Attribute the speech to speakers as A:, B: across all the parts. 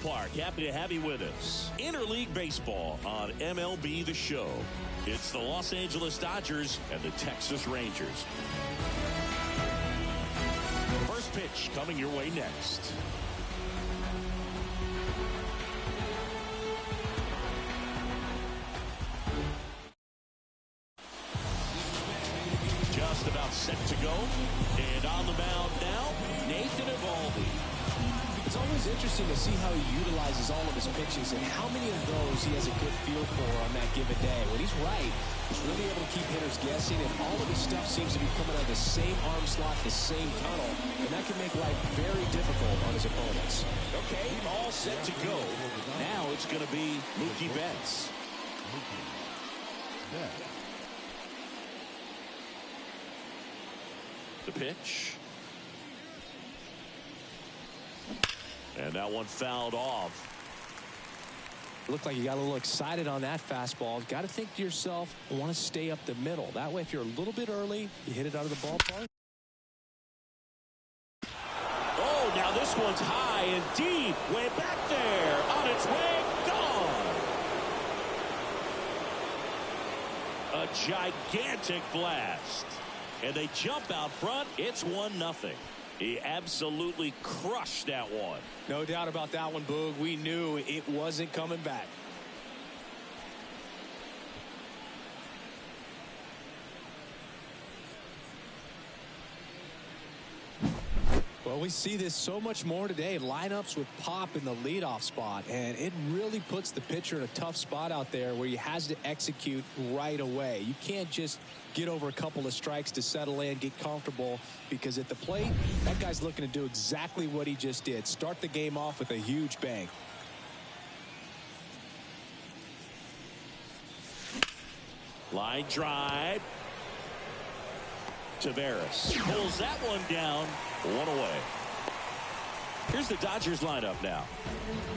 A: ballpark. Happy to have you with us. Interleague Baseball on MLB The Show. It's the Los Angeles Dodgers and the Texas Rangers. First pitch coming your way next. Just about set to go. And on the mound now, Nathan Eovaldi.
B: It's always interesting to see how he utilizes all of his pitches and how many of those he has a good feel for on that given day. When he's right, he's really able to keep hitters guessing, and all of his stuff seems to be coming out of the same arm slot, the same tunnel, and that can make life very difficult on his opponents.
A: Okay, all set to go. Now it's going to be Mookie Betts. The pitch. And that one fouled off.
B: Looked like you got a little excited on that fastball. Got to think to yourself, I want to stay up the middle. That way, if you're a little bit early, you hit it out of the ballpark.
A: Oh, now this one's high and deep. Way back there. On its way. Gone. A gigantic blast. And they jump out front. It's 1-0. He absolutely crushed that one.
B: No doubt about that one, Boog. We knew it wasn't coming back. Well, we see this so much more today. Lineups with pop in the leadoff spot, and it really puts the pitcher in a tough spot out there where he has to execute right away. You can't just get over a couple of strikes to settle in, get comfortable, because at the plate, that guy's looking to do exactly what he just did. Start the game off with a huge bang.
A: Line drive. Tavares pulls that one down. One away. Here's the Dodgers lineup now.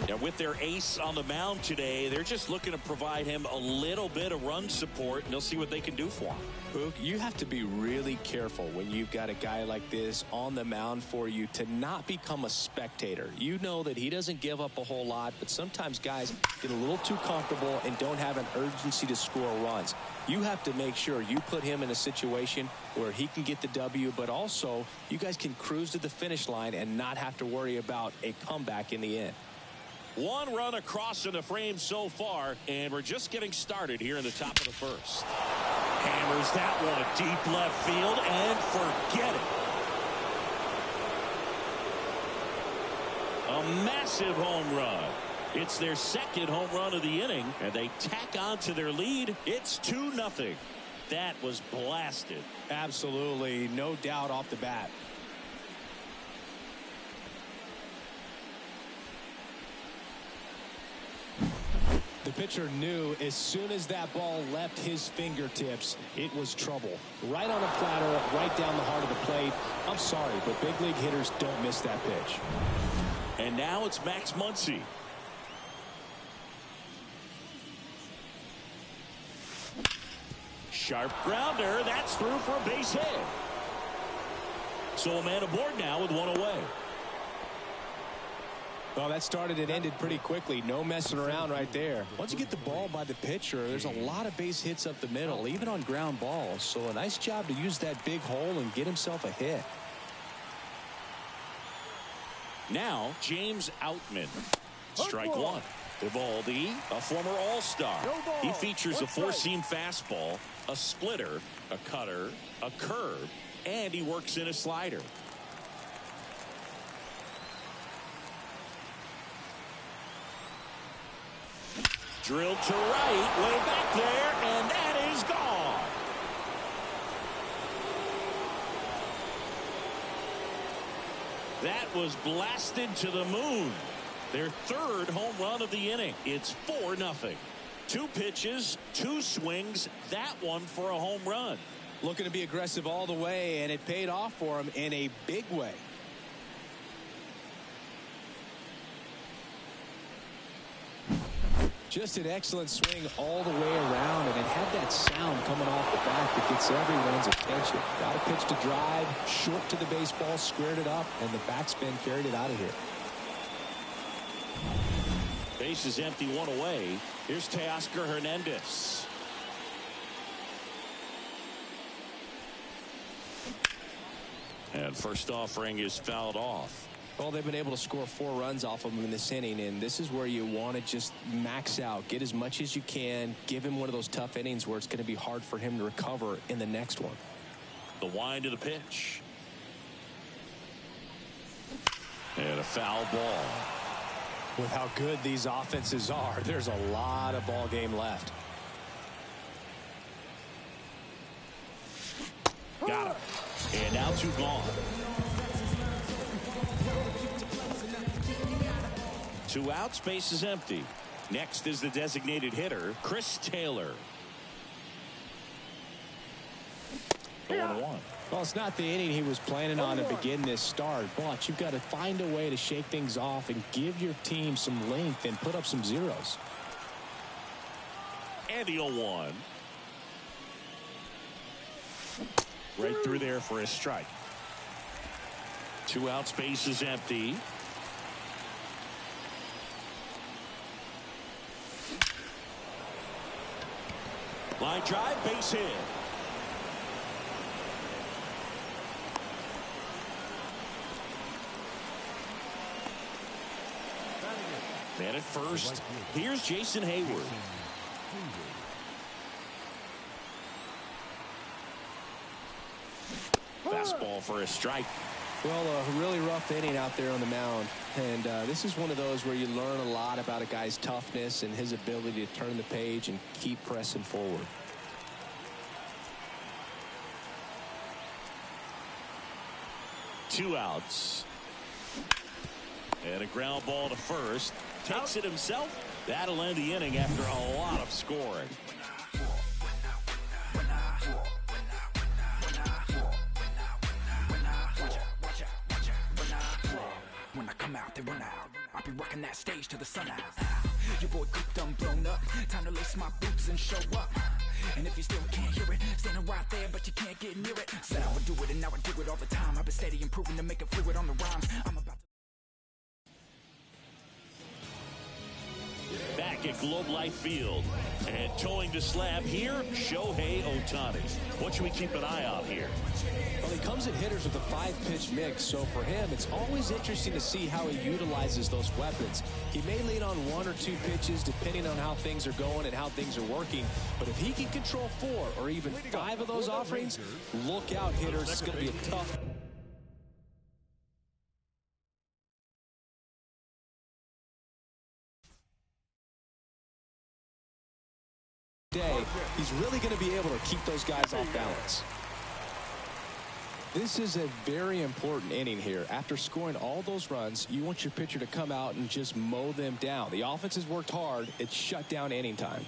A: And with their ace on the mound today, they're just looking to provide him a little bit of run support, and they'll see what they can do for him.
B: Boog, you have to be really careful when you've got a guy like this on the mound for you to not become a spectator. You know that he doesn't give up a whole lot, but sometimes guys get a little too comfortable and don't have an urgency to score runs. You have to make sure you put him in a situation where he can get the W, but also you guys can cruise to the finish line and not have to worry about a comeback in the end.
A: One run across in the frame so far, and we're just getting started here in the top of the first. Hammers that one deep left field, and forget it. A massive home run. It's their second home run of the inning, and they tack on to their lead. It's 2-0. That was blasted.
B: Absolutely, no doubt off the bat. The pitcher knew as soon as that ball left his fingertips, it was trouble. Right on a platter, right down the heart of the plate. I'm sorry, but big league hitters don't miss that pitch.
A: And now it's Max Muncy. Sharp grounder. That's through for a base hit. So a man aboard now with one away.
B: Well, that started and ended pretty quickly. No messing around right there. Once you get the ball by the pitcher, there's a lot of base hits up the middle, even on ground balls. So a nice job to use that big hole and get himself a hit.
A: Now, James Outman. Strike one. Eovaldi, a former All-Star. He features a four-seam fastball, a splitter, a cutter, a curve, and he works in a slider. Drilled to right, way back there, and that is gone. That was blasted to the moon. Their third home run of the inning. It's 4-0. Two pitches, two swings, that one for a home run.
B: Looking to be aggressive all the way, and it paid off for him in a big way. Just an excellent swing all the way around, and it had that sound coming off the bat that gets everyone's attention. Got a pitch to drive, short to the baseball, squared it up, and the backspin carried it out of here.
A: Base is empty, one away. Here's Teoscar Hernandez. And first offering is fouled off.
B: Well, they've been able to score 4 runs off of him in this inning, and this is where you want to just max out, get as much as you can, give him one of those tough innings where it's going to be hard for him to recover in the next one.
A: The wind of the pitch. And a foul ball.
B: With how good these offenses are, there's a lot of ball game left.
A: Got him. And now 2 gone. 2 outs, base is empty. Next is the designated hitter, Chris Taylor. 0-1.
B: Well, it's not the inning he was planning on to begin this start, but you've got to find a way to shake things off and give your team some length and put up some zeros.
A: And the 0-1. Right through there for a strike. 2 outs, base is empty. Line drive, base hit. Man at first. Here's Jason Hayward. Fastball for a strike.
B: Well, a really rough inning out there on the mound. And this is one of those where you learn a lot about a guy's toughness and his ability to turn the page and keep pressing forward.
A: Two outs. And a ground ball to first. Takes it himself. That'll end the inning after a lot of scoring.
C: When I come out, they run out. I'll be rocking that stage to the sun out. Your boy Coop done blown up. Time to lace my boots and show up. And if you still can't hear it, standing right there, but you can't get near it. Said I would do it, and now I do it all the time. I've been steady improving to make it fluid on the rhymes. I'm about to.
A: Back at Globe Life Field and towing the slab here, Shohei Ohtani. What should we keep an eye on here?
B: Well, he comes at hitters with a 5-pitch mix, so for him, it's always interesting to see how he utilizes those weapons. He may lean on 1 or 2 pitches depending on how things are going and how things are working, but if he can control 4 or even 5 of those offerings, look out, hitters. It's going to be a tough day. He's really going to be able to keep those guys off balance. This is a very important inning here. After scoring all those runs, you want your pitcher to come out and just mow them down. The offense has worked hard. It's shut down inning time.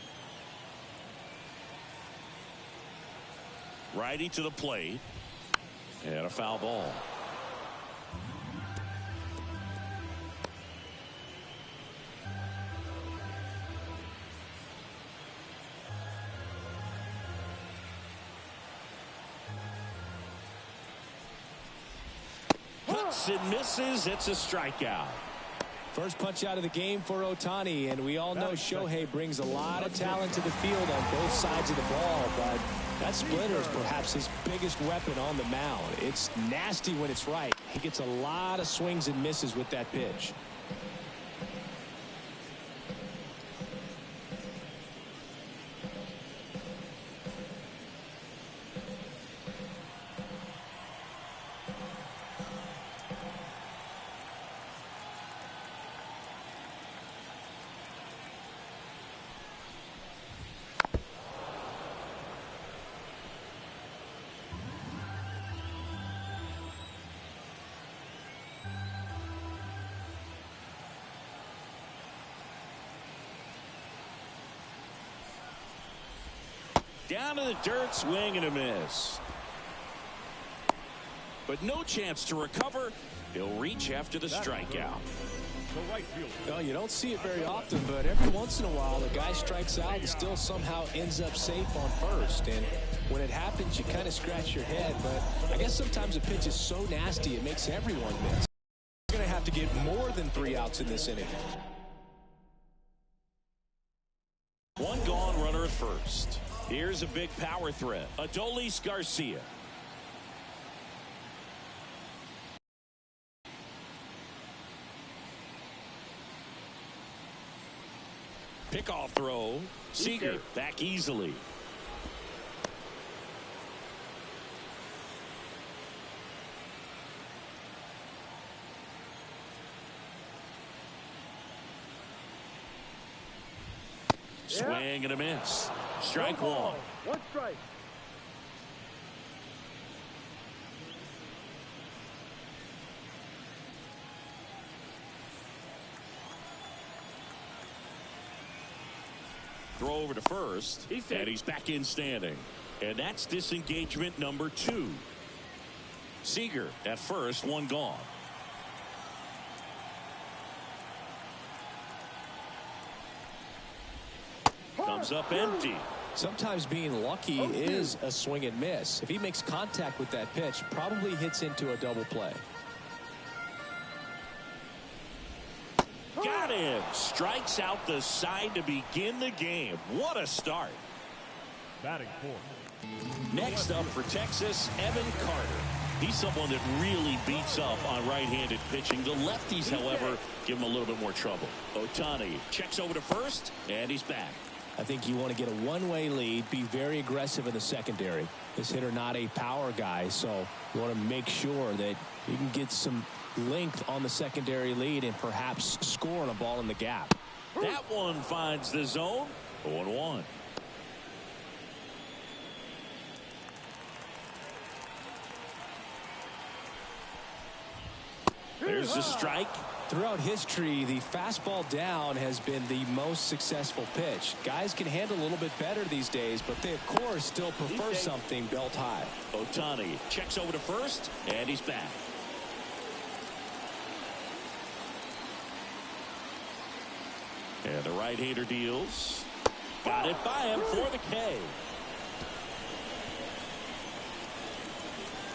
A: Righty to the plate. And a foul ball. And misses. It's a strikeout.
B: First punch out of the game for Ohtani, and we all know Shohei brings a lot of talent to the field on both sides of the ball, but that splitter is perhaps his biggest weapon on the mound. It's nasty when it's right. He gets a lot of swings and misses with that pitch.
A: Down to the dirt, swing and a miss. But no chance to recover. He'll reach after the strikeout.
B: Well, you don't see it very often, but every once in a while, the guy strikes out and still somehow ends up safe on first. And when it happens, you kind of scratch your head. But I guess sometimes a pitch is so nasty, it makes everyone miss. You're going to have to get more than 3 outs in this inning.
A: One gone, runner at first. Here's a big power threat. Adolis Garcia. Pickoff throw. Seager back easily. Swing and a miss. Strike one.
D: One strike.
A: Throw over to first, and he's back in standing. And that's disengagement number 2. Seager at first, one gone. Comes up empty.
B: Sometimes being lucky is a swing and miss. If he makes contact with that pitch, probably hits into a double play.
A: Got him. Strikes out the side to begin the game. What a start.
D: Batting fourth.
A: Next up for Texas, Evan Carter. He's someone that really beats up on right-handed pitching. The lefties, however, give him a little bit more trouble. Ohtani checks over to first, and he's back.
B: I think you want to get a one-way lead, be very aggressive in the secondary. This hitter not a power guy, so you want to make sure that you can get some length on the secondary lead and perhaps score on a ball in the gap.
A: That one finds the zone. 0-1. There's the strike.
B: Throughout history, the fastball down has been the most successful pitch. Guys can handle a little bit better these days, but they, of course, still prefer something belt high.
A: Ohtani checks over to first, and he's back. And the right-hander deals. Got it by him for the K.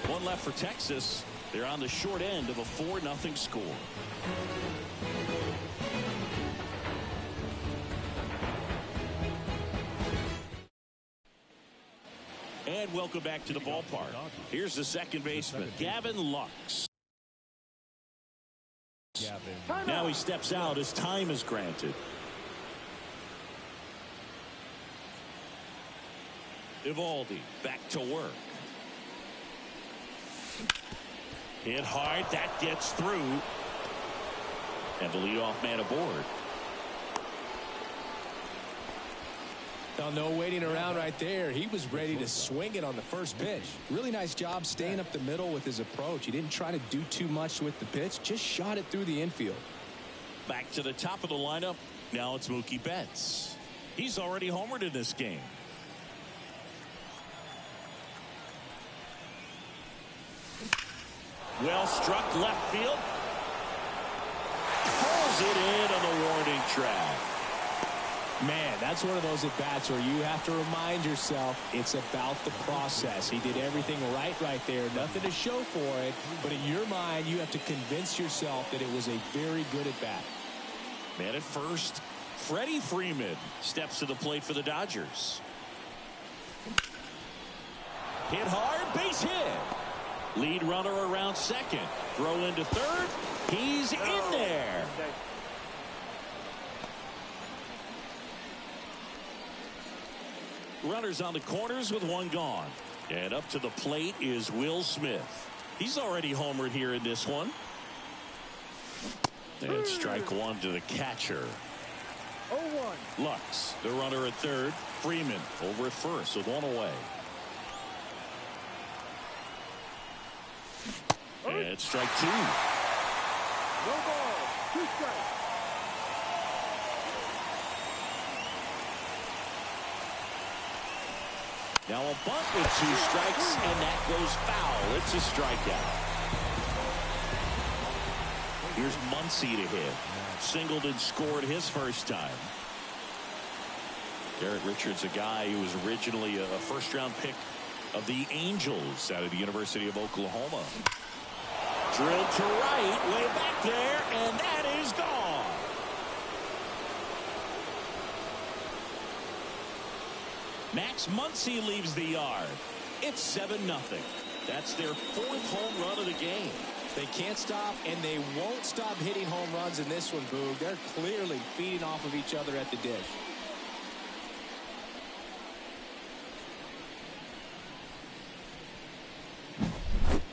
A: One left for Texas. They're on the short end of a 4-0 score. And welcome back to the ballpark. Here's the second baseman, Gavin Lux. Now he steps out as time is granted. Eovaldi back to work. Hit hard. That gets through. And the leadoff man aboard.
B: Now, no waiting around right there. He was ready to swing it on the first pitch. Really nice job staying up the middle with his approach. He didn't try to do too much with the pitch. Just shot it through the infield.
A: Back to the top of the lineup. Now it's Mookie Betts. He's already homered in this game. Well struck left field. Pulls it in on the warning track.
B: Man, that's one of those at-bats where you have to remind yourself it's about the process. He did everything right there. Nothing to show for it. But in your mind, you have to convince yourself that it was a very good at-bat.
A: Man at first, Freddie Freeman steps to the plate for the Dodgers. Hit hard, base hit. Lead runner around second. Throw into third. He's in there. Runners on the corners with one gone. And up to the plate is Will Smith. He's already homered here in this one. And strike one to the catcher.
D: 0-1.
A: Lux, the runner at third. Freeman over at first with one away. And strike two.
D: No ball. 2 strikes.
A: Now a bunt with 2 strikes, and that goes foul. It's a strikeout. Here's Muncy to hit. Singled and scored his first time. Garrett Richards, a guy who was originally a first-round pick of the Angels out of the University of Oklahoma. Drilled to right, way back there, and that is gone. Max Muncy leaves the yard. It's 7-0. That's their 4th home run of the game.
B: They can't stop, and they won't stop hitting home runs in this one, Boog. They're clearly feeding off of each other at the dish.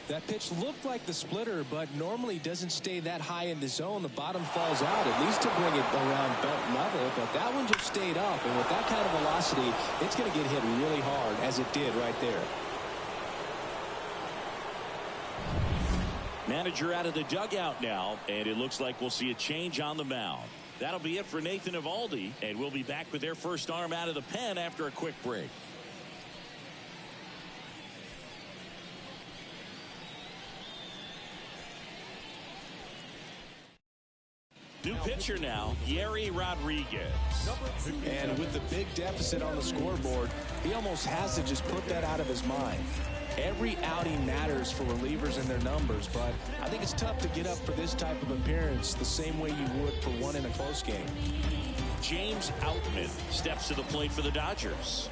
B: That pitch looked like the splitter, but normally doesn't stay that high in the zone. The bottom falls out, at least to bring it around belt level, but that one just stayed up, and with that kind of velocity, it's going to get hit really hard, as it did right there.
A: Manager out of the dugout now, and it looks like we'll see a change on the mound. That'll be it for Nathan Eovaldi, and we'll be back with their first arm out of the pen after a quick break. New pitcher now, Yerry Rodriguez.
B: And with the big deficit on the scoreboard, he almost has to just put that out of his mind. Every outing matters for relievers and their numbers, but I think it's tough to get up for this type of appearance the same way you would for one in a close game.
A: James Outman steps to the plate for the Dodgers.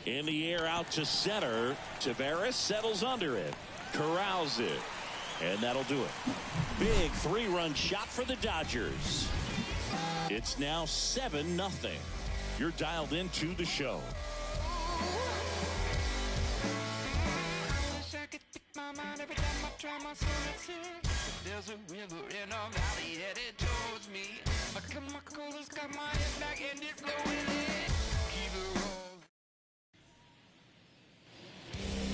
A: In the air out to center. Taveras settles under it. Corrals it. And that'll do it. Big 3-run shot for the Dodgers. It's now 7-0. You're dialed into the show.
E: There's a river in a valley headed towards me. My coolers got my head back and it's going in. Keep it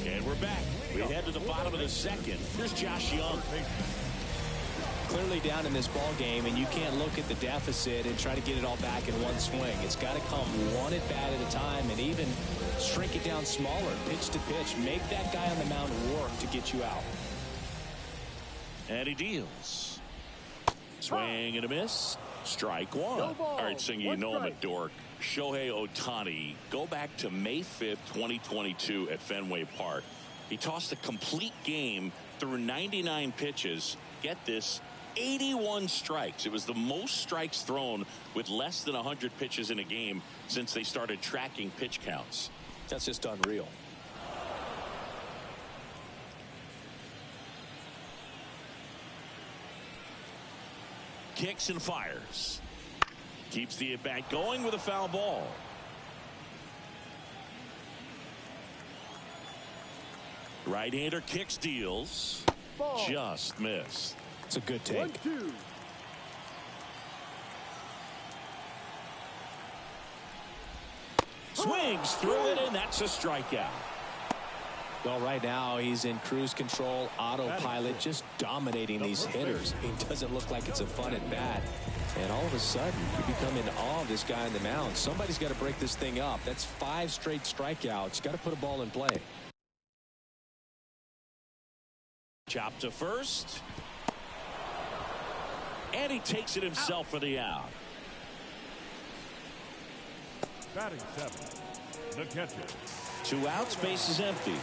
E: rolling.
A: And we're back. We head to the bottom of the second. Here's Josh Young.
B: Clearly down in this ball game, and you can't look at the deficit and try to get it all back in one swing. It's got to come one at bat at a time, and even shrink it down smaller, pitch to pitch. Make that guy on the mound work to get you out.
A: And he deals. Swing and a miss. Strike one. All right, Singer, you know him a dork. Shohei Ohtani. Go back to May 5th, 2022 at Fenway Park. He tossed a complete game through 99 pitches. Get this, 81 strikes. It was the most strikes thrown with less than 100 pitches in a game since they started tracking pitch counts.
B: That's just unreal.
A: Kicks and fires. Keeps the at-bat going with a foul ball. Right-hander kicks, deals. Ball. Just missed.
B: It's a good take.
D: 1-2.
A: Swings through it, and that's a strikeout.
B: Well, right now he's in cruise control, autopilot, just dominating these hitters. It doesn't look like it's a fun at bat. And all of a sudden, you become in awe of this guy on the mound. Somebody's got to break this thing up. That's 5 straight strikeouts. Got to put a ball in play.
A: Chop to first. And he takes it himself for the out.
D: Batting 7th, the catcher.
A: 2 outs, base is empty.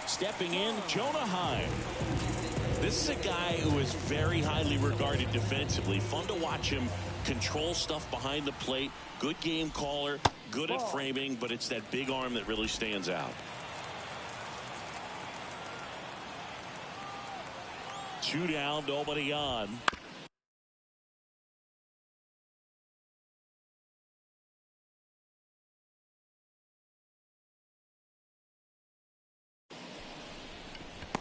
A: Stepping in, Jonah Heim. This is a guy who is very highly regarded defensively. Fun to watch him control stuff behind the plate. Good game caller, good at framing, but it's that big arm that really stands out. 2 down, nobody on.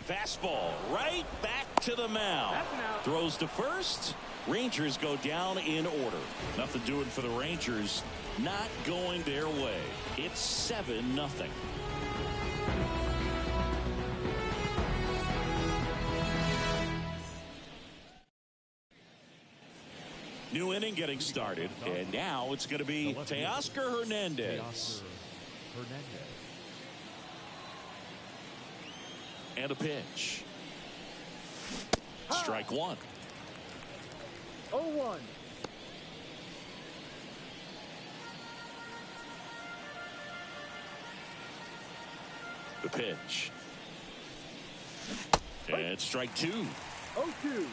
A: Fastball right back to the mound. Throws to first. Rangers go down in order. Nothing doing for the Rangers. Not going their way. It's 7-0. New inning getting started, and now it's going to be Teoscar Hernandez. And a pitch. Strike one.
D: 0-1.
A: The pitch. And strike two.
D: 0-2.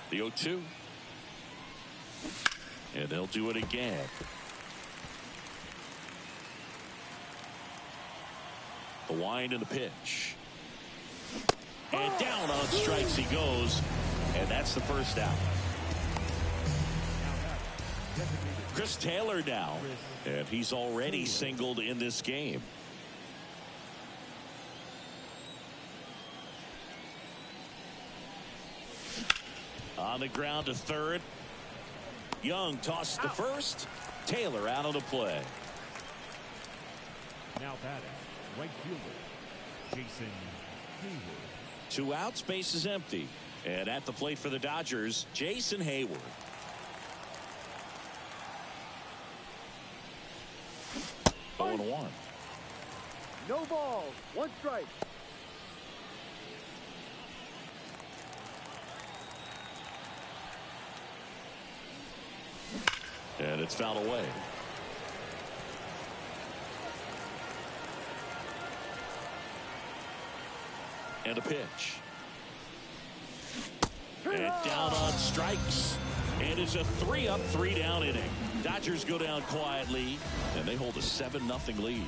A: The 0-2. And they'll do it again. The wind and the pitch. And down on strikes he goes. And that's the first out. Chris Taylor now. And he's already singled in this game. On the ground to third. Young tossed to first. Taylor out of the play.
D: Now batting, right fielder, Jason Hayward.
A: 2 outs, base is empty. And at the plate for the Dodgers, Jason Hayward. Oh, 0-1.
D: No balls, 1 strike.
A: And it's fouled away. And a pitch. And down on strikes. And it's a 3-up, 3-down inning. Dodgers go down quietly, and they hold a 7-0 lead.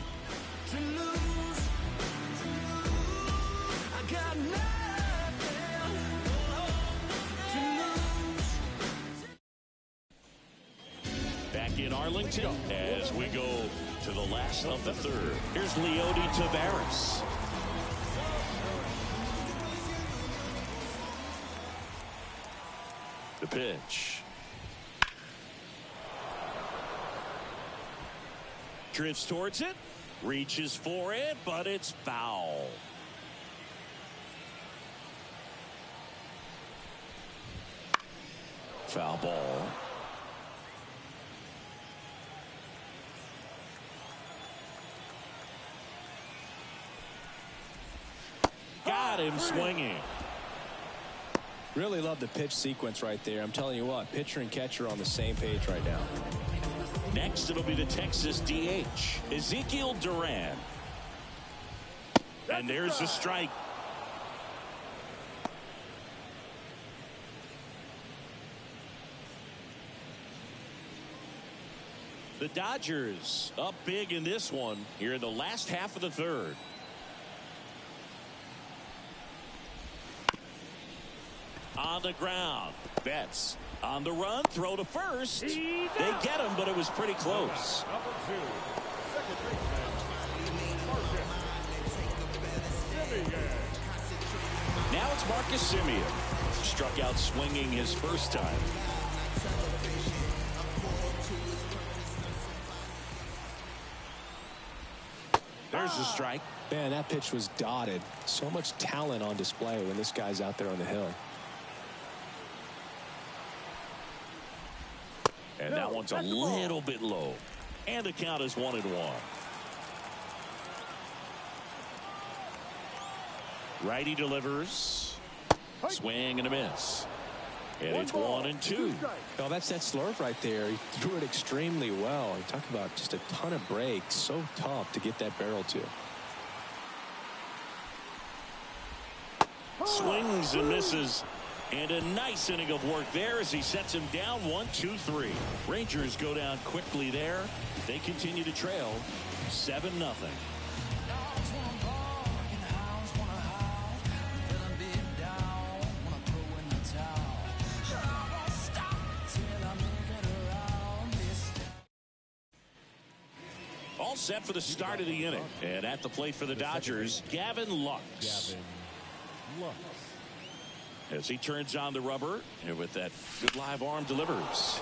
A: Back in Arlington as we go to the last of the third. Here's Leody Taveras. The pitch. Drifts towards it. Reaches for it, but it's foul. Foul ball. Got him swinging.
B: Really love the pitch sequence right there. I'm telling you what, pitcher and catcher are on the same page right now.
A: Next, it'll be the Texas DH, Ezekiel Duran. And there's a strike. The Dodgers up big in this one here in the last half of the third. On the ground. Betts on the run. Throw to first. They get him, but it was pretty close.
D: Number 2, second baseman, Marcus Semien.
A: Now it's Marcus Semien. Struck out swinging his first time. There's a strike.
B: Man, that pitch was dotted. So much talent on display when this guy's out there on the hill.
A: And that one's a little bit low. And the count is 1-1. Righty delivers. Swing and a miss. And it's 1-2.
B: Oh, that's that slurve right there. He threw it extremely well. You talk about just a ton of breaks. So tough to get that barrel to.
A: Swings and misses. And a nice inning of work there as he sets him down 1-2-3. Rangers go down quickly there. They continue to trail 7-0. All set for the start of the inning. And at the plate for the Dodgers, Gavin Lux. As he turns on the rubber, and with that good live arm delivers.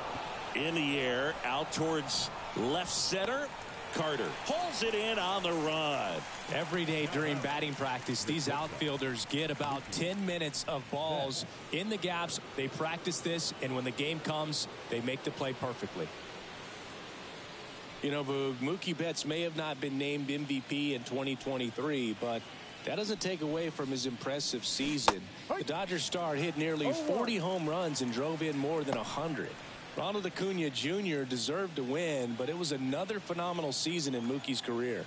A: In the air, out towards left center. Carter pulls it in on the run.
B: Every day during batting practice, these outfielders get about 10 minutes of balls in the gaps. They practice this, and when the game comes, they make the play perfectly. You know, Boog, Mookie Betts may have not been named MVP in 2023, but that doesn't take away from his impressive season. The Dodgers star hit nearly 40 home runs and drove in more than 100. Ronald Acuna Jr. deserved to win, but it was another phenomenal season in Mookie's career.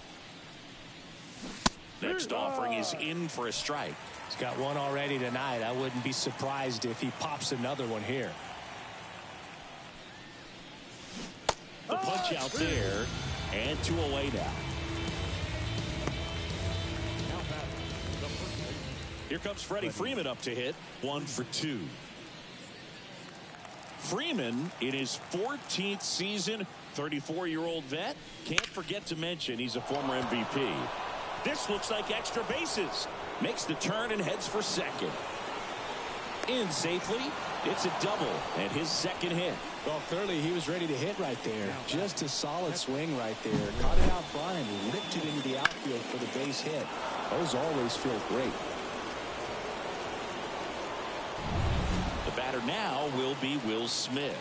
A: Next offering is in for a strike.
B: He's got one already tonight. I wouldn't be surprised if he pops another one here.
A: The punch out there, and 2 away now. Here comes Freddie Freeman up to hit. 1 for 2. Freeman in his 14th season, 34-year-old vet. Can't forget to mention he's a former MVP. This looks like extra bases. Makes the turn and heads for second. In safely. It's a double and his second hit.
B: Well, clearly he was ready to hit right there. Just a solid swing right there. Caught it out front and ripped it into the outfield for the base hit. Those always feel great.
A: The batter now will be Will Smith.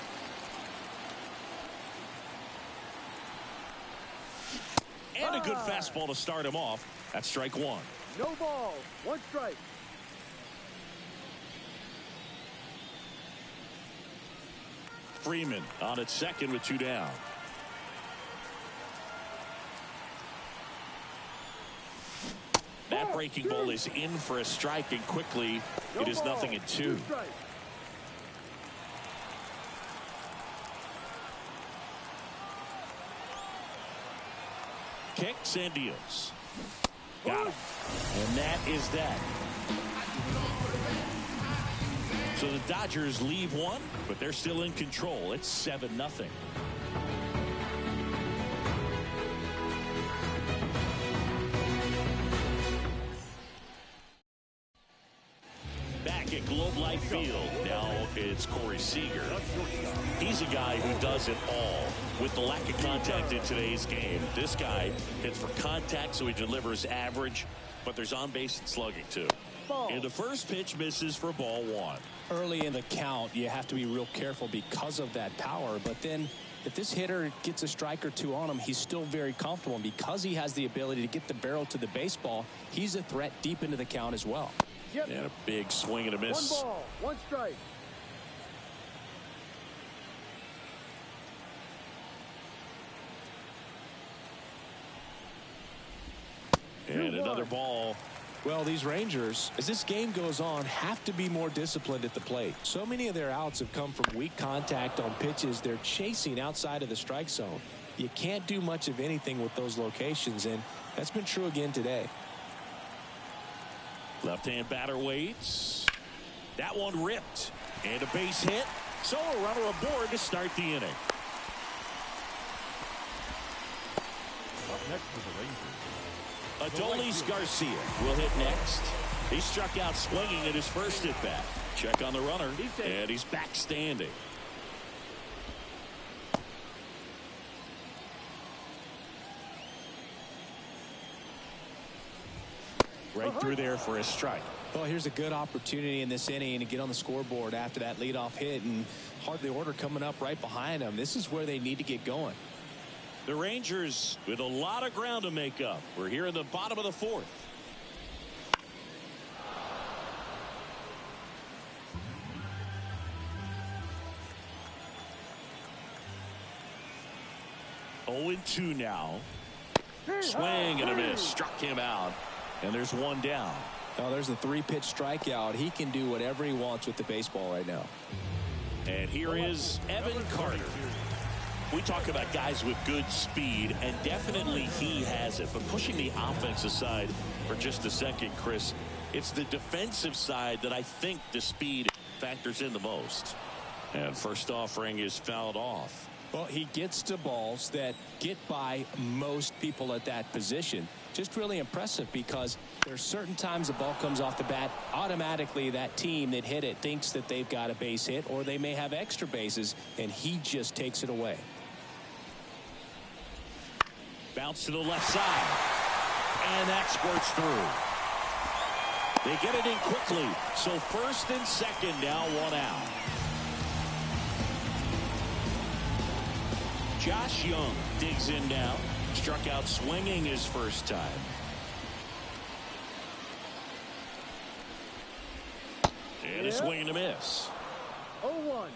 A: And a good fastball to start him off. That's strike 1.
F: No ball. 1 strike.
A: Freeman on at second with 2 down. That breaking ball is in for a strike, and quickly it is 0-2. Kicks and deals. Got him. And that is that. So the Dodgers leave one, but they're still in control. It's 7-0. Back at Globe Life Field, now it's Corey Seager. He's a guy who does it all. With the lack of contact in today's game, this guy hits for contact, so he delivers average, but there's on-base and slugging too. And the first pitch misses for ball 1.
B: Early in the count, you have to be real careful because of that power. But then if this hitter gets a strike or 2 on him, he's still very comfortable. And because he has the ability to get the barrel to the baseball, he's a threat deep into the count as well.
A: And a big swing and a miss.
F: 1 ball, 1 strike.
A: And another ball.
B: Well, these Rangers, as this game goes on, have to be more disciplined at the plate. So many of their outs have come from weak contact on pitches they're chasing outside of the strike zone. You can't do much of anything with those locations, and that's been true again today.
A: Left-hand batter waits. That one ripped. And a base hit. So a runner aboard to start the inning.
D: Up next for the Rangers.
A: Adolis Garcia will hit next. He struck out swinging at his first at bat. Check on the runner, and he's back standing. Right through there for a strike.
B: Well, here's a good opportunity in this inning to get on the scoreboard after that leadoff hit, and hardly order coming up right behind them. This is where they need to get going.
A: The Rangers with a lot of ground to make up. We're here in the bottom of the 4th. Oh, 0-2 now. Swing and a miss. Struck him out. And there's 1 down.
B: Now there's a 3-pitch strikeout. He can do whatever he wants with the baseball right now.
A: And here is Evan Carter. We talk about guys with good speed, and definitely he has it. But pushing the offense aside for just a second, Chris, it's the defensive side that I think the speed factors in the most. And first offering is fouled off.
B: Well, he gets to balls that get by most people at that position. Just really impressive because there's certain times the ball comes off the bat, automatically that team that hit it thinks that they've got a base hit, or they may have extra bases, and he just takes it away.
A: Bounce to the left side. And that squirts through. They get it in quickly. So first and second now, 1 out. Josh Young digs in now. Struck out swinging his first time. And a swing and a miss.
F: 0-1.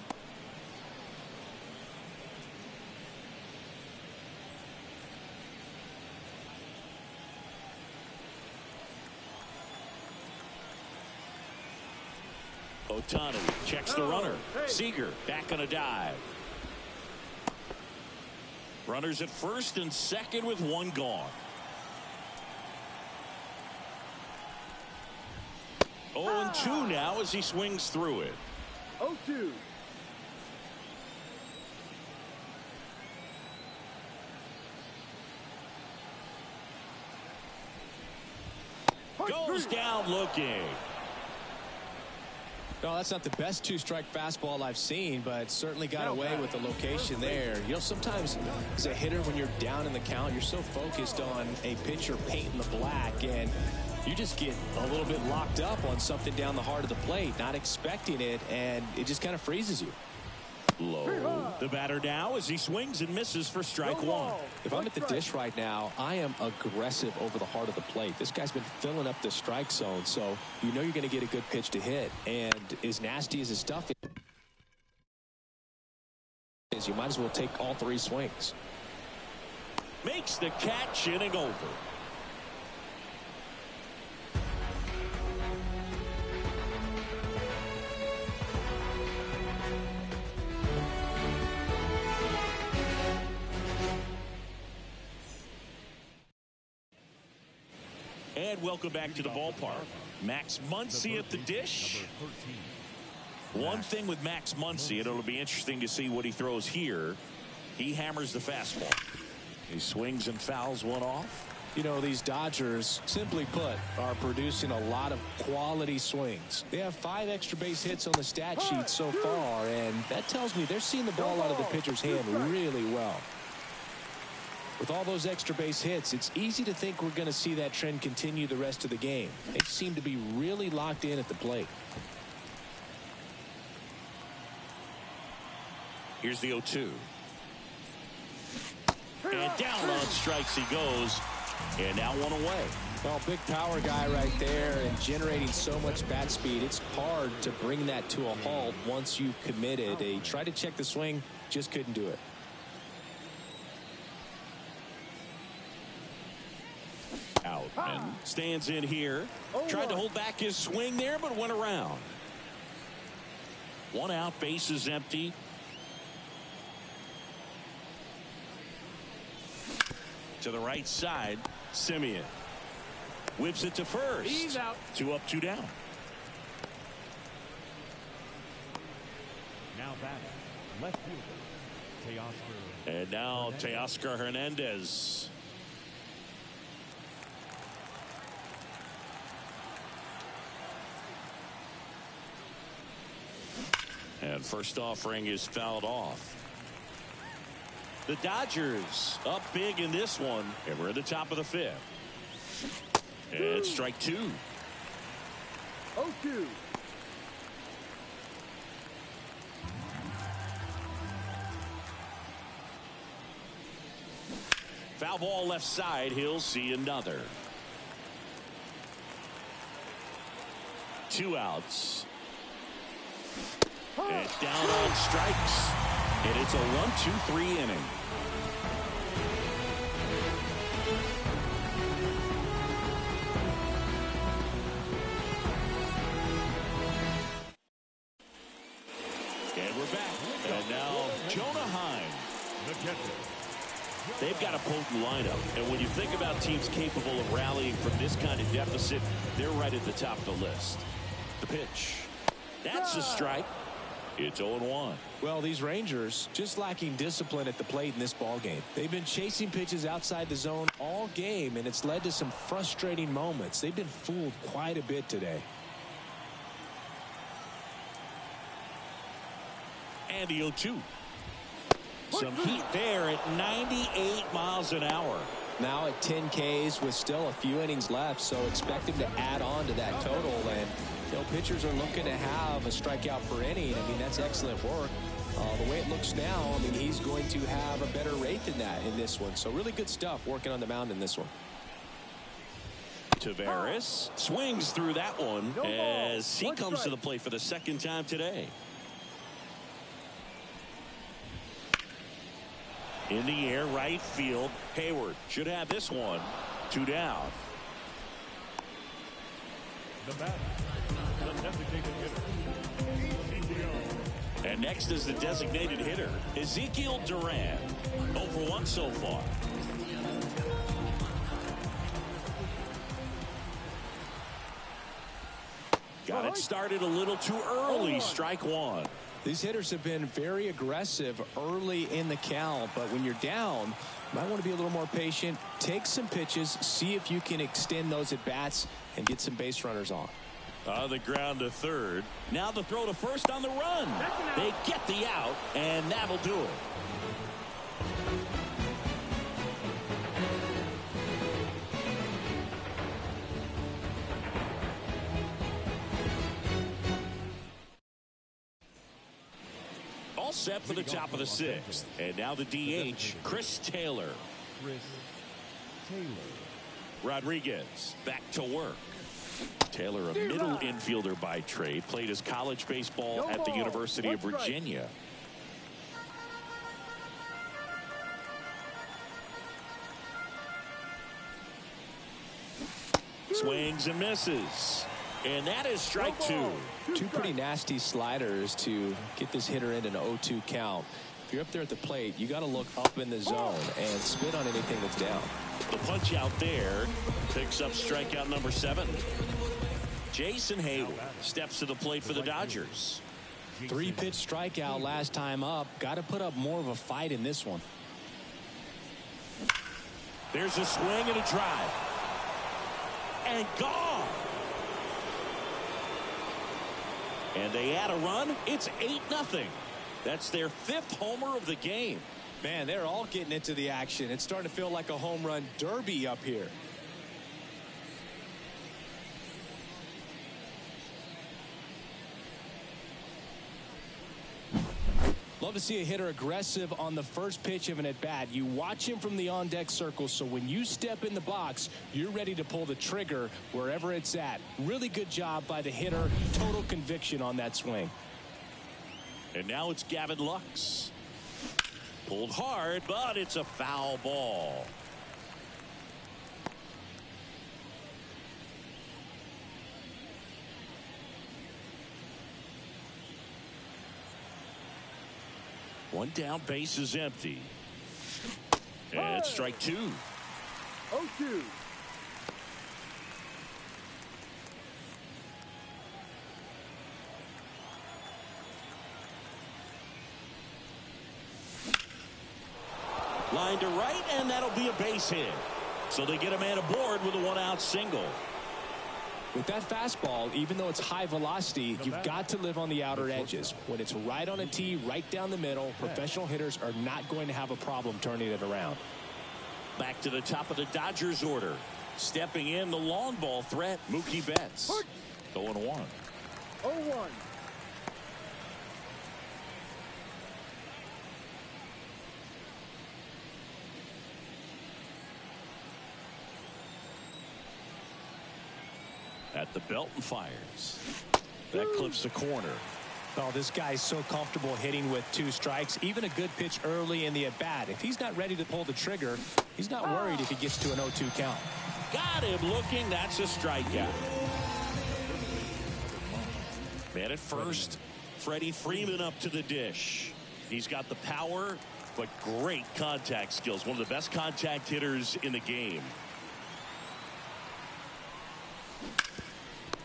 A: Ohtani checks the runner. Seager back on a dive. Runners at first and second with one gone. 0-2 now as he swings through it.
F: 0-2.
A: Goes down looking.
B: No, that's not the best two-strike fastball I've seen, but certainly got away with the location there. You know, sometimes as a hitter, when you're down in the count, you're so focused on a pitcher painting the black, and you just get a little bit locked up on something down the heart of the plate, not expecting it, and it just kind of freezes you.
A: Low. The batter now as he swings and misses for strike one.
B: If I'm at the dish right now, I am aggressive over the heart of the plate. This guy's been filling up the strike zone, so you know you're going to get a good pitch to hit. And as nasty as his stuff is, you might as well take all three swings.
A: Makes the catch, inning over. And welcome back to the ballpark. Max Muncy at the dish. One thing with Max Muncy, and it'll be interesting to see what he throws here. He hammers the fastball. He swings and fouls one off.
B: You know, these Dodgers, simply put, are producing a lot of quality swings. They have 5 extra base hits on the stat sheet so far, and that tells me they're seeing the ball out of the pitcher's hand really well. With all those extra base hits, it's easy to think we're going to see that trend continue the rest of the game. They seem to be really locked in at the plate.
A: Here's the 0-2. And down on strikes he goes. And now one away.
B: Well, big power guy right there and generating so much bat speed. It's hard to bring that to a halt once you've committed. He tried to check the swing, just couldn't do it.
A: Out and stands in here. Tried to hold back his swing there, but went around. One out, base is empty. To the right side, Simeon whips it to first.
F: He's out.
A: 2 up, 2 down.
D: Now batting, left fielder, Teoscar.
A: And now Teoscar Hernandez. And first offering is fouled off. The Dodgers up big in this one, and we're at the top of the 5th. And strike 2.
F: 0-2.
A: Foul ball left side. He'll see another. 2 outs. And down on strikes. And it's a 1-2-3 inning. And we're back. And now Jonah Heim. They've got a potent lineup. And when you think about teams capable of rallying from this kind of deficit, they're right at the top of the list. The pitch. That's a strike. It's 0-1.
B: Well, these Rangers just lacking discipline at the plate in this ball game. They've been chasing pitches outside the zone all game, and it's led to some frustrating moments. They've been fooled quite a bit today.
A: And the 0-2. Some heat there at 98 miles an hour.
B: Now at 10 Ks with still a few innings left, so expect him to add on to that total. And you know, pitchers are looking to have a strikeout per inning. I mean, that's excellent work. The way it looks now, I mean, he's going to have a better rate than that in this one. So really good stuff working on the mound in this one.
A: Taveras swings through that one as he comes to the plate for the 2nd time today. In the air, right field. Hayward should have this one. 2 down.
D: The batter, the designated hitter,
A: And next is the designated hitter, Ezekiel Duran. 0 for 1 so far. Got it started a little too early. Strike one.
B: These hitters have been very aggressive early in the count, but when you're down, you might want to be a little more patient. Take some pitches, see if you can extend those at bats and get some base runners on.
A: On the ground to third. Now the throw to first on the run. They get the out, and that'll do it. All set for the top of the sixth. And now the DH, Chris Taylor. Rodriguez back to work. Taylor, a middle infielder by trade, played his college baseball at the University of Virginia. Swings and misses. And that is strike two.
B: Two pretty nasty sliders to get this hitter in an 0-2 count. If you're up there at the plate, you got to look up in the zone and spit on anything that's down.
A: The punch out there picks up strikeout number 7. Jason Hayward steps to the plate for the Dodgers.
B: 3-pitch strikeout last time up. Got to put up more of a fight in this one.
A: There's a swing and a drive. And gone. And they add a run. It's 8-0. That's their 5th homer of the game.
B: Man, they're all getting into the action. It's starting to feel like a home run derby up here. Love to see a hitter aggressive on the first pitch of an at-bat. You watch him from the on-deck circle, so when you step in the box, you're ready to pull the trigger wherever it's at. Really good job by the hitter. Total conviction on that swing.
A: And now it's Gavin Lux. Pulled hard, but it's a foul ball. One down, base is empty. And it's strike two.
F: 0-2.
A: Line to right, and that'll be a base hit. So they get a man aboard with a 1-out single.
B: With that fastball, even though it's high velocity, you've got to live on the outer edges. When it's right on a tee, right down the middle, professional hitters are not going to have a problem turning it around.
A: Back to the top of the Dodgers order. Stepping in, the long ball threat, Mookie Betts. 0-1.
F: 0-1.
A: At the belt and fires. That clips the corner.
B: Oh, this guy's so comfortable hitting with 2 strikes. Even a good pitch early in the at-bat. If he's not ready to pull the trigger, he's not worried if he gets to an 0-2 count.
A: Got him looking. That's a strikeout. Man at first, Freddie Freeman up to the dish. He's got the power, but great contact skills. One of the best contact hitters in the game.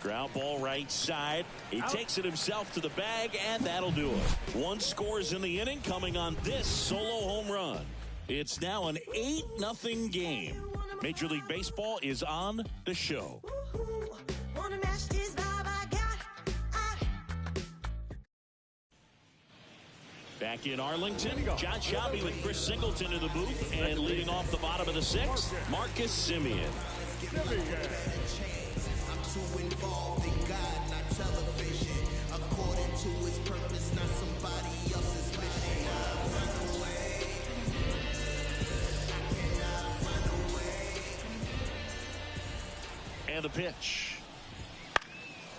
A: Ground ball right side. He takes it himself to the bag, and that'll do it. 1 scores in the inning, coming on this solo home run. It's now an 8-0 game. Major League Baseball is on the show. Back in Arlington, John Shelby with Chris Singleton in the booth, and leading off the bottom of the 6th, Marcus Semien.
G: Involved in God, not television. According to his purpose, not somebody else's mission. Run away. I cannot run away.
A: And the pitch.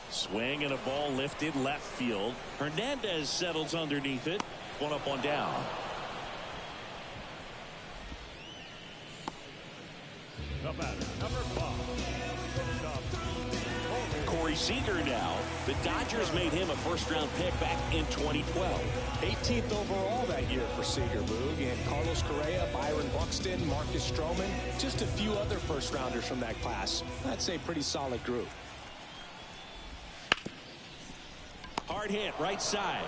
A: Swing and a ball lifted left field. Hernandez settles underneath it. 1 up, 1 down. The batter, number 5. Seager now. The Dodgers made him a first-round pick back in 2012.
B: 18th overall that year for Seager, Boog. And Carlos Correa, Byron Buxton, Marcus Stroman, just a few other first-rounders from that class. That's a pretty solid group.
A: Hard hit, right side.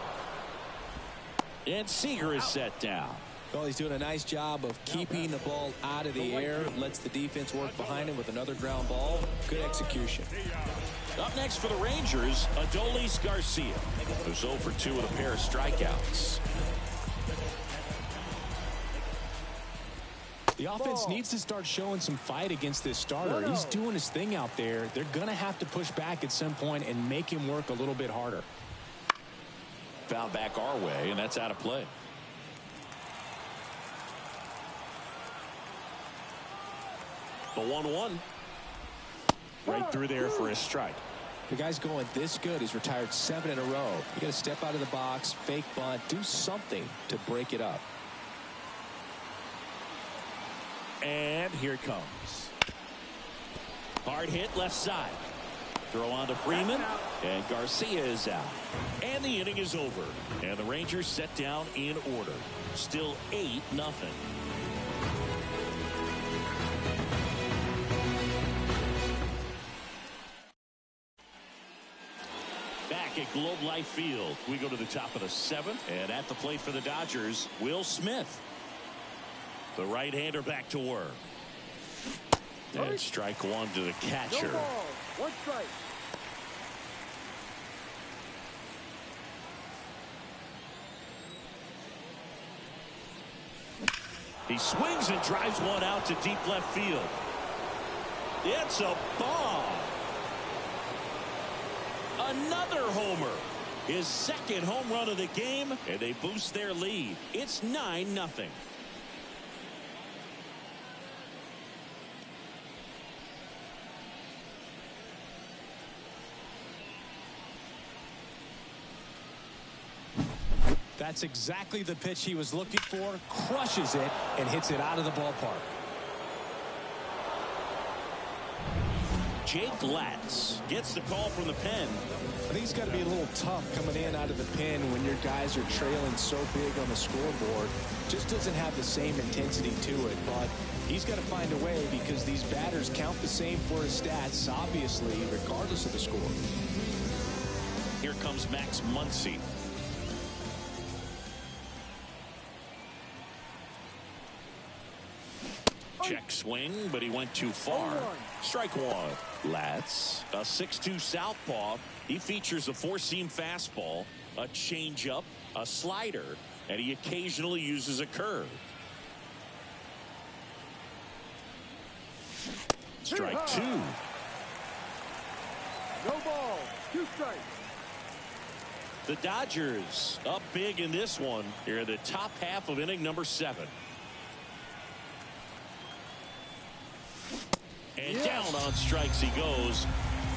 A: And Seager is set down.
B: Well, he's doing a nice job of keeping the ball out of the air. Lets the defense work behind him with another ground ball. Good execution.
A: Up next for the Rangers, Adolis Garcia, who's 0 for 2 with a pair of strikeouts.
B: The offense needs to start showing some fight against this starter. He's doing his thing out there. They're going to have to push back at some point and make him work a little bit harder.
A: Foul back our way, and that's out of play. The 1-1. Right through there for a strike.
B: The guy's going this good. He's retired 7 in a row. You got to step out of the box, fake bunt, do something to break it up.
A: And here it comes. Hard hit left side. Throw on to Freeman. And Garcia is out. And the inning is over. And the Rangers set down in order. Still 8-0. Back at Globe Life Field, we go to the top of the 7th. And at the plate for the Dodgers, Will Smith. The right-hander back to work. And strike 1 to the catcher.
F: No ball. 1 strike.
A: He swings and drives one out to deep left field. It's a bomb. Another homer. His second home run of the game, and they boost their lead. It's 9-0.
B: That's exactly the pitch he was looking for. Crushes it and hits it out of the ballpark.
A: Jake Latz gets the call from the pen.
B: I think it's got to be a little tough coming in out of the pen when your guys are trailing so big on the scoreboard. Just doesn't have the same intensity to it, but he's got to find a way because these batters count the same for his stats, obviously, regardless of the score.
A: Here comes Max Muncy. Check swing, but he went too far. Strike 1. Latz, a 6'2 southpaw. He features a 4-seam fastball, a changeup, a slider, and he occasionally uses a curve. Strike 2.
F: No ball. 2 strikes.
A: The Dodgers up big in this one here in the top half of inning number 7. And down on strikes he goes,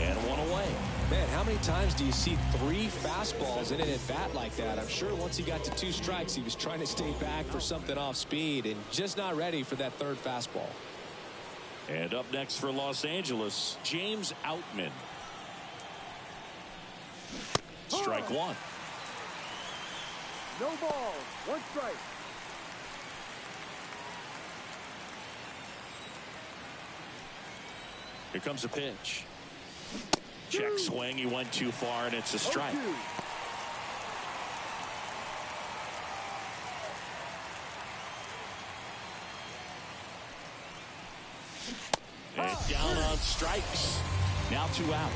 A: and 1 away.
B: Man, how many times do you see 3 fastballs in an at-bat like that? I'm sure once he got to 2 strikes, he was trying to stay back for something off speed and just not ready for that 3rd fastball.
A: And up next for Los Angeles, James Outman. Strike 1.
F: No ball. 1 strike.
A: Here comes a pitch. Check swing. He went too far, and it's a strike. And down on strikes. Now 2 out.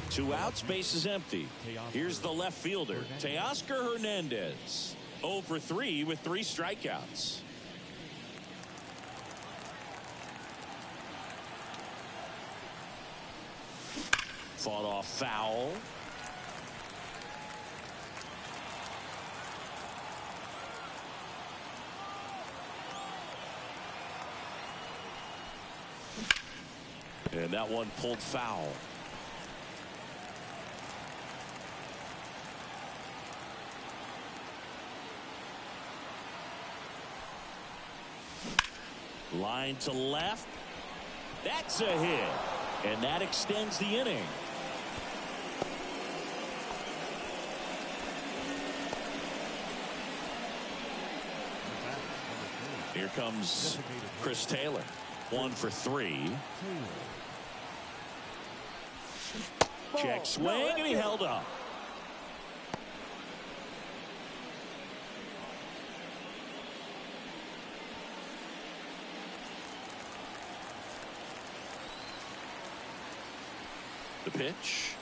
A: 2 outs, base is empty. Here's the left fielder, Teoscar Hernandez. 0 for 3 with 3 strikeouts. Fought off foul. And that one pulled foul. Line to left. That's a hit. And that extends the inning. Here comes Chris Taylor. 1 for 3. Check swing, and he held up. The pitch.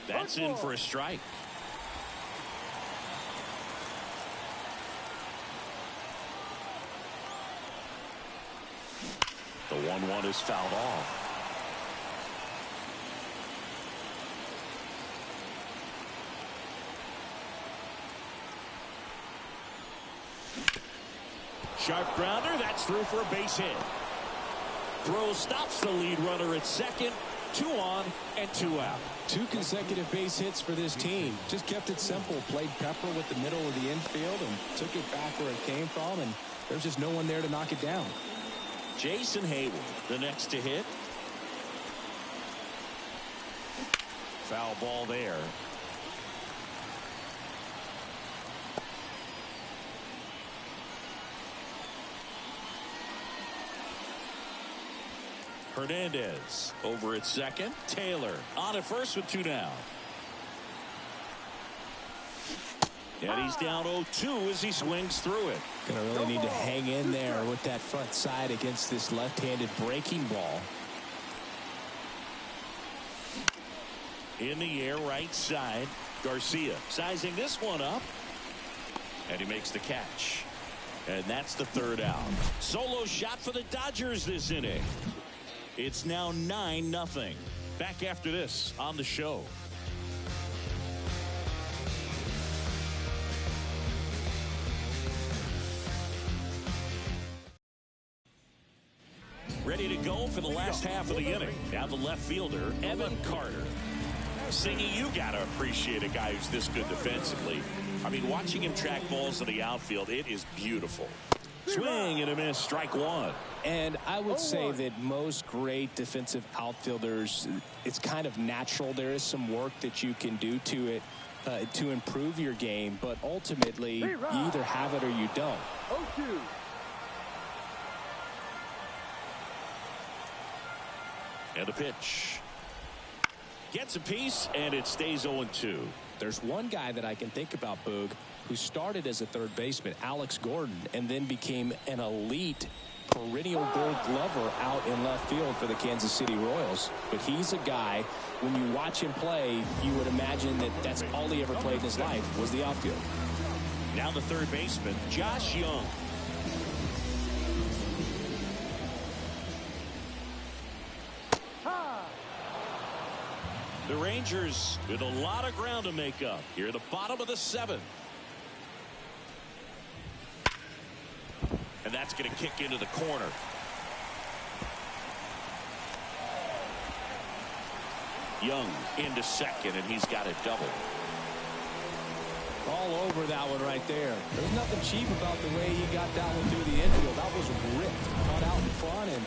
A: That's in for a strike. The 1-1 is fouled off. Sharp grounder. That's through for a base hit. Throw stops the lead runner at second. 2 on and 2 out.
B: 2 consecutive base hits for this team. Just kept it simple. Played pepper with the middle of the infield and took it back where it came from. And there's just no one there to knock it down.
A: Jason Hayward, the next to hit. Foul ball there. Hernandez over at second. Taylor on at first with 2 down. And he's down 0-2 as he swings through it.
B: Gonna really need to hang in there with that front side against this left-handed breaking ball.
A: In the air, right side. Garcia sizing this one up. And he makes the catch. And that's the 3rd out. Solo shot for the Dodgers this inning. It's now 9-0. Back after this on the show. Ready to go for the last half of the inning. Now the left fielder, Evan Carter. Singy, you got to appreciate a guy who's this good defensively. I mean, watching him track balls to the outfield, it is beautiful. Swing and a miss, strike 1.
B: And I would say that most great defensive outfielders, it's kind of natural. There is some work that you can do to it to improve your game, but ultimately you either have it or you don't.
F: 0-2.
A: And the pitch. Gets a piece, and it stays 0-2.
B: There's one guy that I can think about, Boog, who started as a third baseman, Alex Gordon, and then became an elite perennial Gold Glover out in left field for the Kansas City Royals. But he's a guy, when you watch him play, you would imagine that that's all he ever played in his life was the outfield.
A: Now the third baseman, Josh Young. The Rangers with a lot of ground to make up here at the bottom of the 7th. And that's going to kick into the corner. Young into second, and he's got it double.
B: All over that one right there. There's nothing cheap about the way he got that one through the infield. That was ripped, caught out in front, and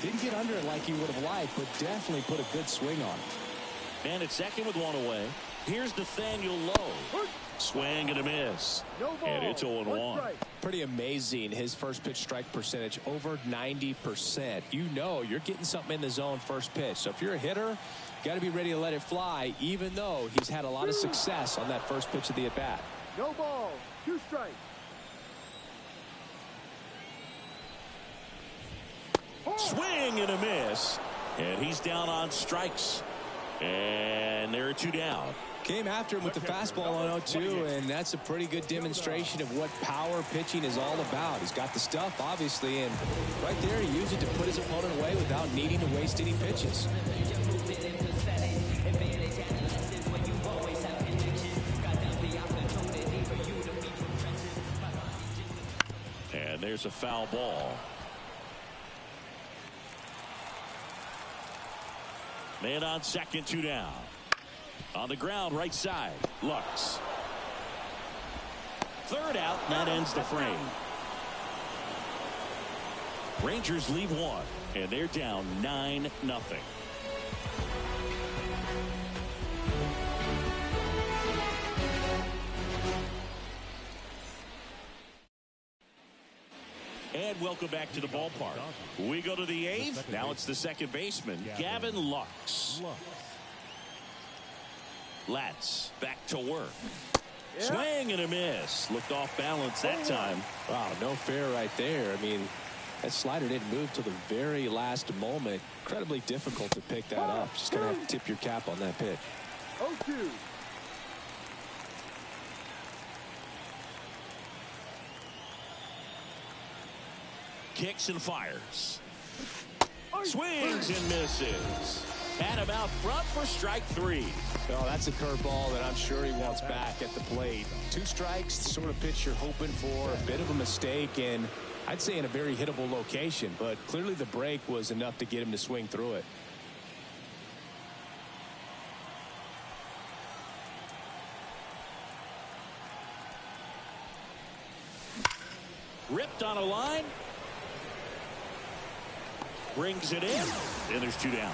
B: didn't get under it like he would have liked, but definitely put a good swing on it.
A: Man at second with 1 away. Here's Nathaniel Lowe. Swing and a miss. And it's 0-1.
B: Pretty amazing. His first pitch strike percentage over 90%. You know you're getting something in the zone first pitch. So if you're a hitter, you got to be ready to let it fly, even though he's had a lot of success on that first pitch of the at-bat.
F: No ball. 2 strikes.
A: Swing and a miss. And he's down on strikes. And there are 2 down.
B: Came after him with the fastball on 0-2, and that's a pretty good demonstration of what power pitching is all about. He's got the stuff, obviously, and right there he used it to put his opponent away without needing to waste any pitches.
A: And there's a foul ball. Man on second, 2 down. On the ground, right side, Lux. 3rd out, and that ends the frame. Rangers leave 1. And they're down 9-0. And welcome back to the ballpark. We go to the 8th. Now it's the second baseman, Gavin Lux. Latz back to work. Swing and a miss. Looked off balance that time.
B: Wow, no fair right there. I mean, that slider didn't move till the very last moment. Incredibly difficult to pick that up. Just going to have to tip your cap on that pitch.
F: 0-2.
A: Kicks and fires. Swings and misses. And about front for strike 3.
B: Oh, that's a curveball that I'm sure he wants back at the plate. 2 strikes, the sort of pitch you're hoping for. A bit of a mistake, and I'd say in a very hittable location. But clearly the break was enough to get him to swing through it.
A: Ripped on a line. Brings it in. And there's 2 down.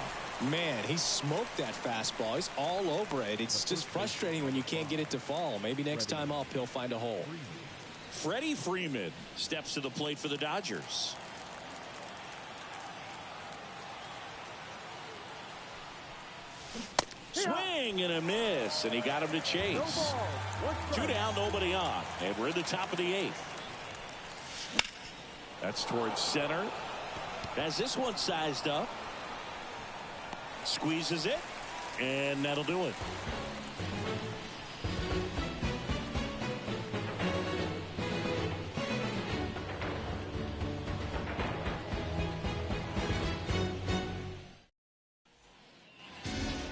B: Man, he smoked that fastball. He's all over it. It's just frustrating when you can't get it to fall. Maybe next time up he'll find a hole.
A: Freddie Freeman steps to the plate for the Dodgers. Swing and a miss, and he got him to chase. 2 down, nobody on, and we're in the top of the 8th. That's towards center. Has this one sized up. Squeezes it, and that'll do it.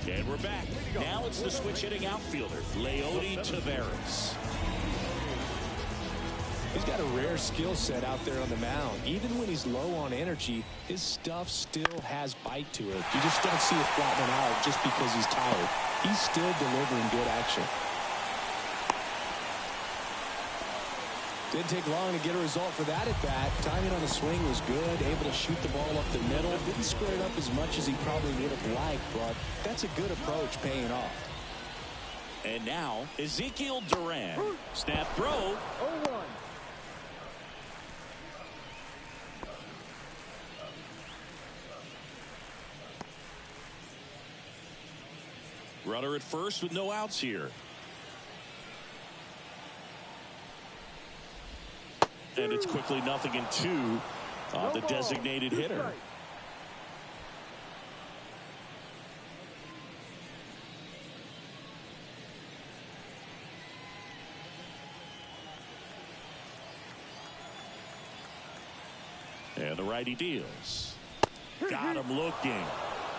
A: And we're back. Now it's the switch hitting outfielder, Leody Taveras.
B: He's got a rare skill set out there on the mound. Even when he's low on energy, his stuff still has bite to it. You just don't see it flattening out just because he's tired. He's still delivering good action. Didn't take long to get a result for that at bat. Timing on the swing was good. Able to shoot the ball up the middle. Didn't square it up as much as he probably would have liked, but that's a good approach paying off.
A: And now Ezekiel Duran. Snap throw.
F: 0-1.
A: Runner at first with no outs here. And it's quickly 0-2 on the designated hitter. And the righty deals. Got him looking.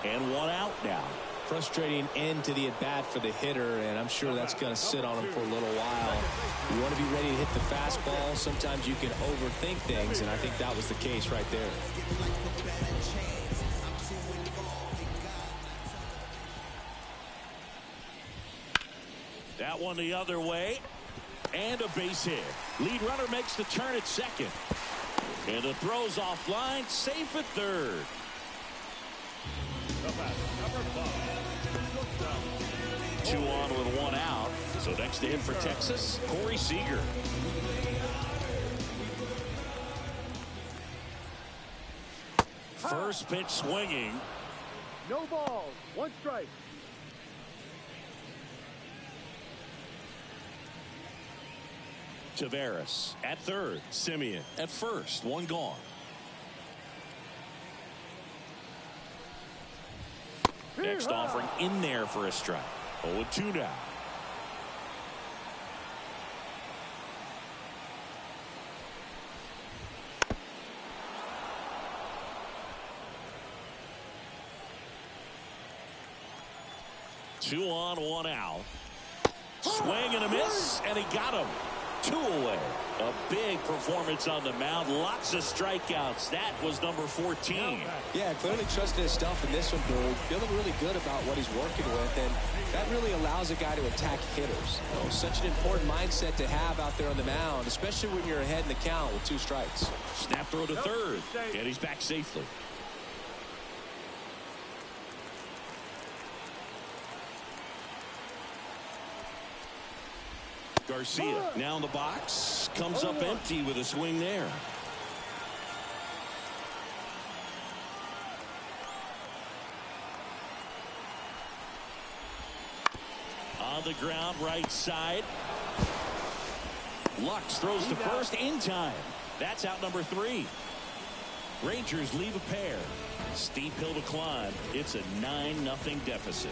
A: And 1 out now.
B: Frustrating end to the at-bat for the hitter, and I'm sure that's going to sit on him for a little while. You want to be ready to hit the fastball. Sometimes you can overthink things, and I think that was the case right there.
A: That one the other way. And a base hit. Lead runner makes the turn at second. And the throw's offline. Safe at third. 2 on with 1 out. So next to hit for Texas, Corey Seager. First pitch swinging.
F: No balls. 1 strike.
A: Taveras at third. Simeon at first. 1 gone. Next offering in there for a strike. 0-2 now. Two on, 1 out. Swing and a miss, and he got him. 2 away. A big performance on the mound. Lots of strikeouts. That was number 14.
B: Yeah, clearly trusting his stuff in this one, Bird. Feeling really good about what he's working with, and that really allows a guy to attack hitters. You know, such an important mindset to have out there on the mound, especially when you're ahead in the count with 2 strikes.
A: Snap throw to third, and he's back safely. Garcia now in the box, comes up empty with a swing there. On the ground, right side. Lux throws to first in time. That's out number 3. Rangers leave a pair. Steep hill to climb. It's a 9-0 deficit.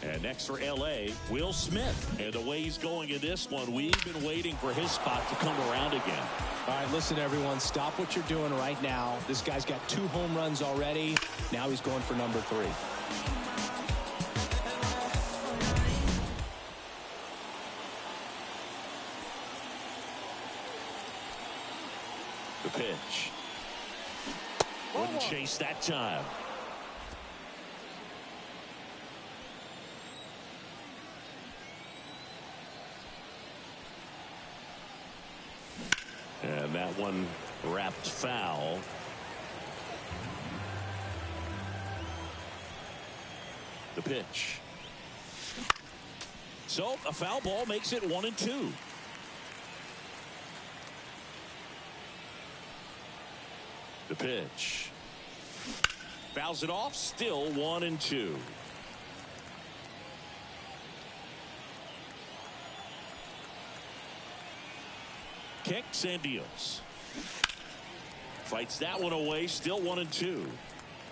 A: And next for L.A., Will Smith. And the way he's going in this one, we've been waiting for his spot to come around again.
B: All right, listen, everyone. Stop what you're doing right now. This guy's got 2 home runs already. Now he's going for number 3.
A: The pitch. Wouldn't chase that time. And that one wrapped foul. The pitch. So a foul ball makes it 1-2. The pitch. Fouls it off. Still 1-2. Kicks and deals. Fights that one away. Still 1-2.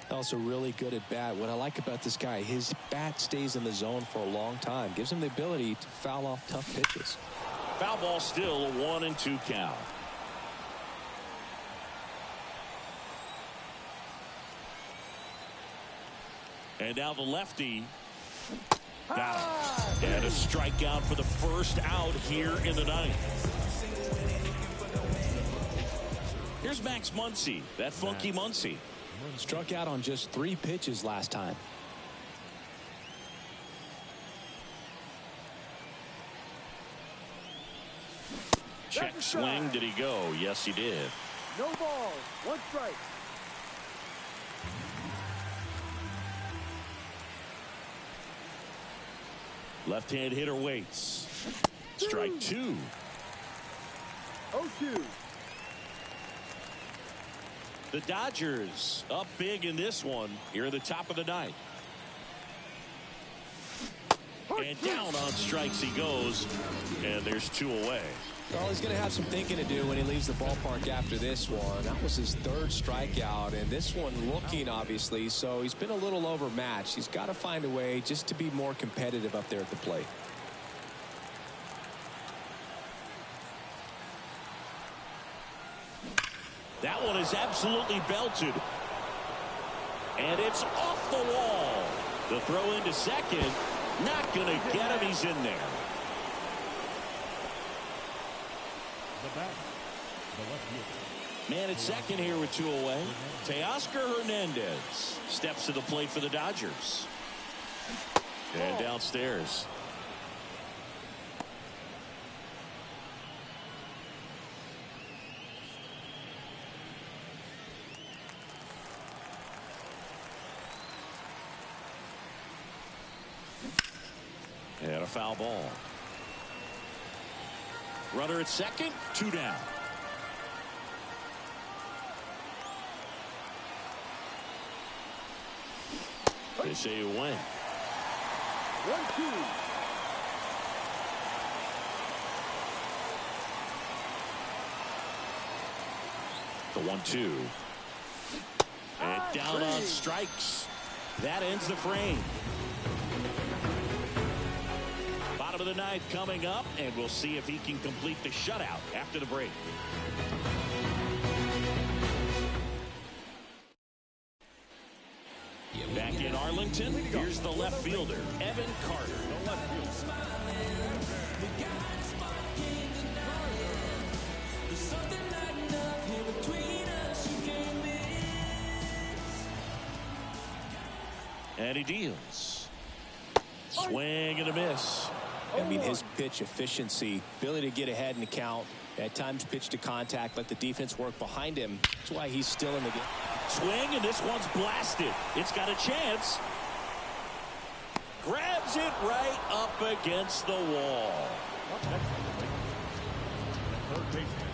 B: Also really good at bat. What I like about this guy, his bat stays in the zone for a long time. Gives him the ability to foul off tough pitches.
A: Foul ball, still a 1-2 count. And now the lefty. Down. And a strikeout for the first out here in the ninth. Here's Max Muncy, that funky Muncy.
B: Struck out on just 3 pitches last time.
A: Check swing. Did he go? Yes, he did.
F: No balls. 1 strike.
A: Left-hand hitter waits. Strike 2.
F: 0-2.
A: The Dodgers up big in this one here at the top of the ninth. And down on strikes he goes. And there's 2 away.
B: Well, he's going to have some thinking to do when he leaves the ballpark after this one. That was his 3rd strikeout, and this one looking, obviously, so he's been a little overmatched. He's got to find a way just to be more competitive up there at the plate.
A: That one is absolutely belted. And it's off the wall. The throw into second. Not going to get him. He's in there. Man at second here with 2 away. Teoscar Hernandez steps to the plate for the Dodgers. And downstairs. And a foul ball. Runner at second, 2 down. They say you win.
F: 1-2.
A: The 1-2. And down on strikes. That ends the frame. Bottom of the ninth coming up, and we'll see if he can complete the shutout after the break. Back in Arlington, here's the left fielder, Evan Carter. The left fielder. And he deals. Swing and a miss.
B: I mean, his pitch efficiency, ability to get ahead in the count, At times pitch to contact, let the defense work behind him. That's why he's still in the game.
A: Swing, and this one's blasted. It's got a chance. Grabs it right up against the wall.
D: Up next on the plate, the third baseman,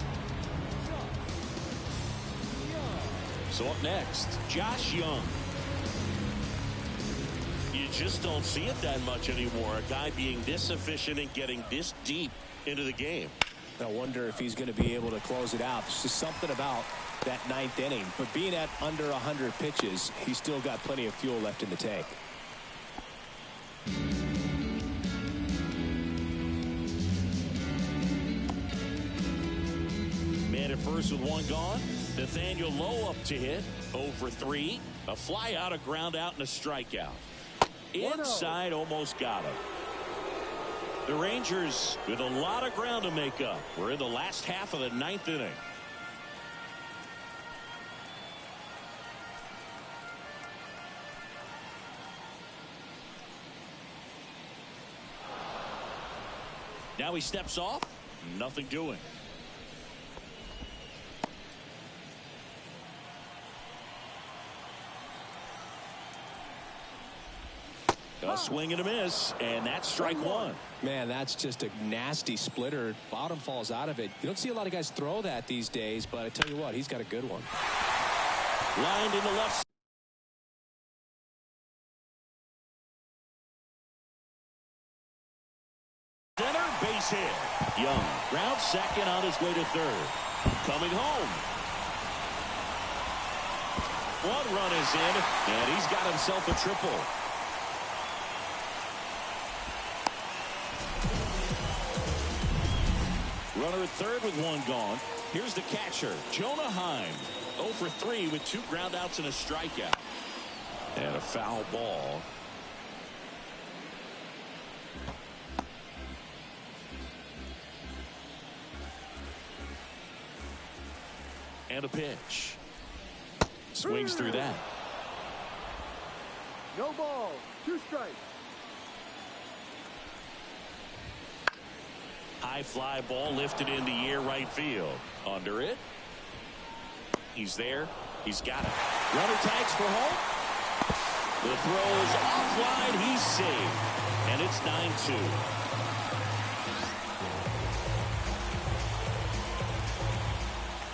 A: So up next, Josh Young. You just don't see it that much anymore. A guy being this efficient and getting this deep into the game.
B: I wonder if he's going to be able to close it out. There's just something about that ninth inning. But being at under 100 pitches, he's still got plenty of fuel left in the tank.
A: Man at first with one gone. Nathaniel Lowe up to hit. 0 for 3. A fly out, a ground out, and a strikeout. Inside, almost got him. The Rangers with a lot of ground to make up. We're in the last half of the ninth inning. Now he steps off. Nothing doing. A swing and a miss, and that's strike one.
B: Man, that's just a nasty splitter. Bottom falls out of it. You don't see a lot of guys throw that these days, but I tell you what, he's got a good one.
A: Lined in the left. Center, base hit. Young, round second on his way to third. Coming home. One run is in, and he's got himself a triple. Runner at third with one gone. Here's the catcher, Jonah Heim. 0 for 3 with 2 groundouts and a strikeout. And a foul ball. And a pitch. Swings through that.
F: No ball. 2 strikes.
A: High fly ball lifted in the air right field. Under it. He's there. He's got it. Runner tags for home. The throw is offline. He's saved. And it's 9-2.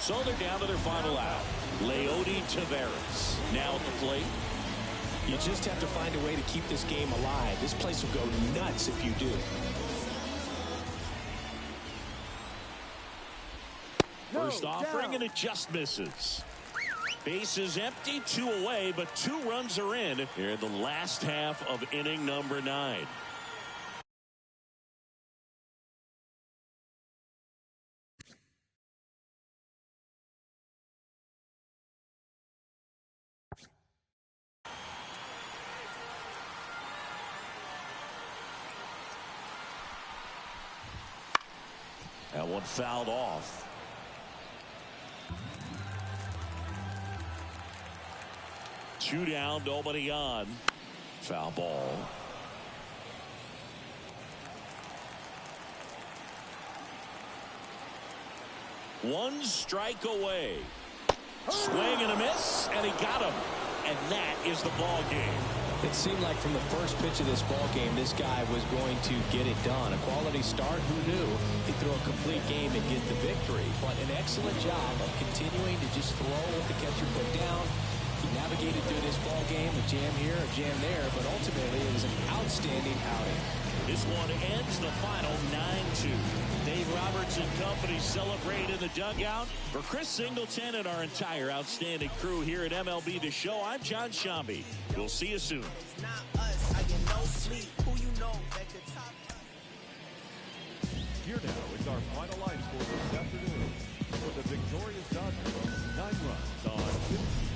A: So they're down to their final out. Leody Taveras now at the plate.
B: You just have to find a way to keep this game alive. This place will go nuts if you do.
A: First offering, and it just misses. Base is empty, 2 away, but 2 runs are in here in the last half of inning number 9. That one fouled off. Two down, nobody on. Foul ball. One strike away. Swing and a miss, and he got him. And that is the ball game.
B: It seemed like from the first pitch of this ball game, this guy was going to get it done. A quality start, who knew? He'd throw a complete game and get the victory. But an excellent job of continuing to just throw what the catcher put down. He navigated through this ball game, a jam here, a jam there, but ultimately it was an outstanding outing.
A: This one ends the final 9-2. Dave Roberts and company celebrate in the dugout. For Chris Singleton and our entire outstanding crew here at MLB The Show, I'm John Shambi. We'll see you soon.
D: Here now is our final line score this afternoon. For the victorious Dodgers, 9 runs on 15